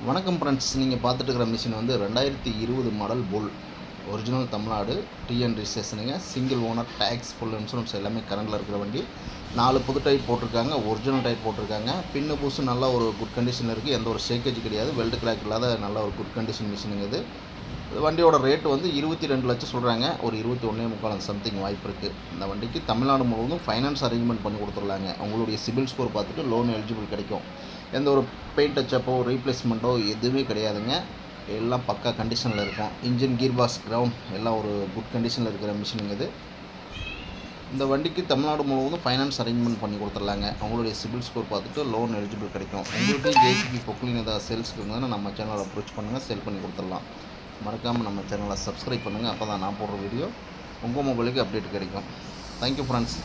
வணக்கம் ஃப்ரெண்ட்ஸ், நீங்கள் பார்த்துட்டு இருக்கிற மிஷின் வந்து 2020 model full original Tamil Nadu TN ரிஜிஸ்ட்ரேஷனுங்க. Single owner, tax, full insurance எல்லாமே கரண்டில் இருக்கிற வண்டி. 4 புது டைப் போட்டிருக்காங்க, ஒரிஜினல் டைப் போட்டிருக்காங்க. பின்னு பூசு நல்ல ஒரு குட் கண்டிஷனில் இருக்குது, எந்த ஒரு ஷேக்கேஜ் கிடையாது, வெல்டு கிராக் இல்லாத நல்ல ஒரு குட் கண்டிஷன் மிஷினுங்க இது. வண்டியோட ரேட்டு வந்து 22 லட்சம் சொல்கிறாங்க, ஒரு 21.25 சம்திங் வாய்ப்பு இருக்குது. இந்த வண்டிக்கு தமிழ்நாடு முழுவதும் ஃபைனான்ஸ் அரேஞ்ச்மெண்ட் பண்ணி கொடுத்துருலாங்க. உங்களுடைய சிபில் ஸ்கோர் பார்த்துட்டு லோன் எலிஜிபிள் கிடைக்கும். எந்த ஒரு பெயிண்ட் டச்சப்போ ரீப்ளேஸ்மெண்ட்டோ எதுவுமே கிடையாதுங்க. எல்லாம் பக்கா கண்டிஷனில் இருக்கும். இன்ஜின், கீர் பாக்ஸ், கிரவுண்ட் எல்லாம் ஒரு குட் கண்டிஷனில் இருக்கிற மிஷினுங்க இது. இந்த வண்டிக்கு தமிழ்நாடு முழுவதும் ஃபைனான்ஸ் அரேஞ்ச்மெண்ட் பண்ணி கொடுத்துர்லாங்க. அவங்களுடைய சிபில் ஸ்கோர் பார்த்துட்டு லோன் எலிஜிபிள் கிடைக்கும். உங்களுக்கு ஜேசிபி பொக்லின் ஏதாவது சேல்ஸுக்கு இருந்தால் நம்ம சேனலை அப்ரோச் பண்ணுங்கள், சேல் பண்ணி கொடுத்துடலாம். மறக்காமல் நம்ம சேனலை சப்ஸ்கிரைப் பண்ணுங்கள், அப்போ தான் நான் போடுற வீடியோ உங்கள் மொபைலுக்கு அப்டேட் கிடைக்கும். Thank you friends.